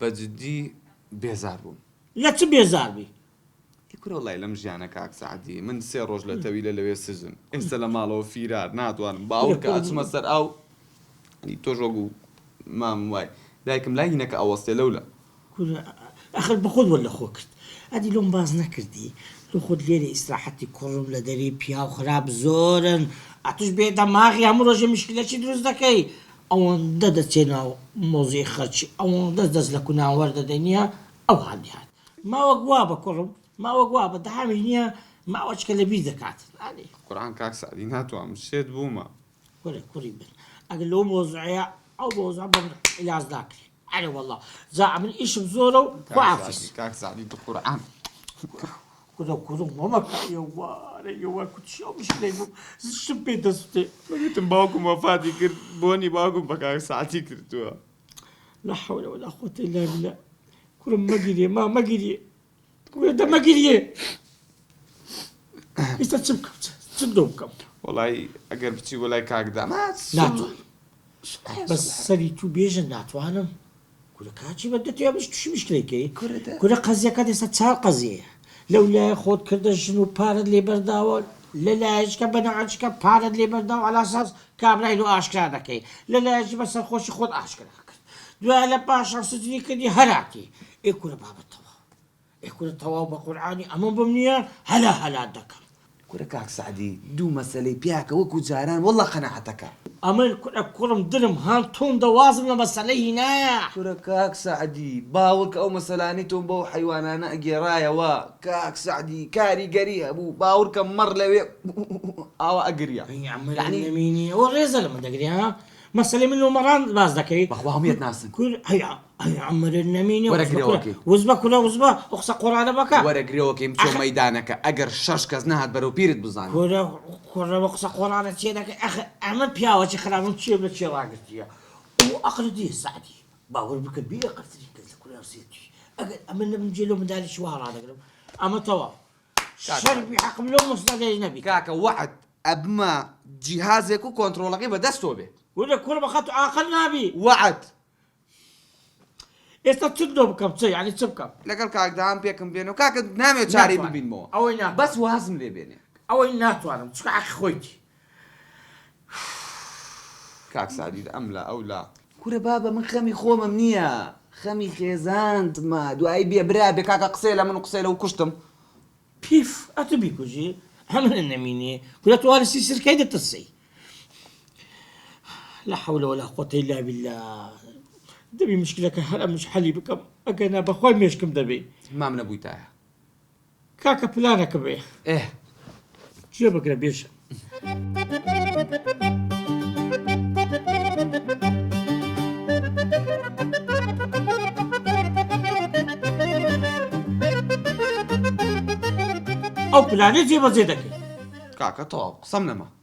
بەجددی بێزار بووم. لە چ بێزاربی؟ کورە وڵای لەم ژیانە کاک سعدی من 3 ڕۆژ لە تەویلە لەوێ سژن ئێستا لە ماڵەوە فیرار ناتوانم باوکە ئەچمە سەر ئاو تۆ ژۆگو مام وای دایکم لای هینەکە ئەوەستێ لەولە ئەخر بە خۆت وەرە خۆ کرد ئەدی لۆم باز نەکردی تۆ خۆت لێرە ئیسراحەتی کوڕم لە دەری پیا و خراپ زۆرن ئەتوش بێ دەماغی هەموو ڕۆژە میشکلەکی دروست دەکەی ئەوەندە دەچێنە مۆزی خەرچی ئەوەندە دەست لە کوناوە وەردەدەنیە ئەو هەندیان ماوە گوا بە کوڕم ماوە گوا بە دەهامی نییە ماوەچکە لە بیر دەکات قورئان کاک سعدی ناتوانم شێت بوومە کوڕێ کوڕی بن ئەگەر لەو مۆزوعەیە ئەو مۆزوع بەم عیلاج داکرێ ئەرێ وەڵڵا زا من ئیشم زۆرە و خوافز کاک سعدی بقورئان كذا كذا ماما يوا كنت شو مش لاقي شبيت دستي بەگوتم باوکم وەفاتی کرد بۆنی باوکم بە کاک سعدی کردووە لا حول ولا قوة إلا بالله كل ما قريه ما قريه كل ده ما قريه يستشبكم تصدقكم وڵای ئەگەر بچی وەلای کاکدا ناتوان بس سري تو بيجن ناتوانم كل كاتشي بدت يا مش مشكلة كل قضية كده ستصير قضية لولا خود كردن شنو بارد لي برداول للاش كبنعش كبارد لي برداول على اساس كابراي لو اشكال دكي للاش بس خوش خود اشكال دوالا باشا سجني كدي هراتي يكون باب التوا يكون التوا بقراني امام بمنيا هلا دكم کورە کاک سعدی دوو مەسەلەی پیاکە وەکو جاران وەڵڵا قەناعەتەکە ئەمن کوڕم درم هان تۆم دەوازم لە مەسەلەی هینایە کورە کاک سعدی باوک ئەو مەسەلانی تۆم بەو حەیوانانە ئەگێڕایەوە کاک سعدی کاریگەری هەبوو باورکە مەڕ لەوێ ئاوا ئەگریا یعنی ئەوە ڕێزە لە من دەگری ها مەسەلەی من ومەڕان باز دەکەی بەخوا هەموویەت ناسن هەی عەمر النەمینی وەرەگرێوەکەی وزبە کورە وزبە ئەو قسە قورانە بەکە وەرەگرێوەکەی بچۆ مەیدانەکە ئەگەر 6 کەس نەهات بەرەو پیرت بزانێ کوڕە قسە قورانە چێ دەکەی ئەمە پیاوەکی خراپم چێ بە چێ ڕاگرتیە ئەو عەقڵ دی سعدی باوەڕ بکە بێعەقڵترین کەس لە کوڕێوسێتی ئەگەر ئەمە نەبم جێ لەو منداڵیشی وا ڕادەگرم ئەمە تەواو شەربی حەقم لەو مەسەلەی نەبی کاکە وەعد ئەبمە جیهازێک و کۆنتڕۆڵەکەی بەدەستۆ بێ ولا كل ما خدت عاقل نابي وعد ئێستا چ دۆ بکەم چ یعنی چ بکەم لەگەڵ کاکدام پێکم بێنەوە کاکە نامێت چارەی ببینمەوە ئەوەی بەس وازم لێ بێنێ ئەوەی ناتوانم چکە عەقی خۆیتی کاک سعدی ئەم لا ئەو لا کورە بابە من خەمی خۆمم نییە خەمی خێزانتمە دوایی بێ برا بێ کاکە قسەی لە من و قسەی لەو کوشتم پیف ئەتە بیکوژی هەمن نەمینێ کورە توانستی سرکەی دەترسی لا حول ولا قوة إلا بالله دبي مشكلة هلا مش حلي بكم أنا بخوي ميشكم دبي ما من أبوي تاعه كاكا بلانك بيه إيه جيبك ربيش أو بلاني جيب زيدك كاكا طاب قسم نما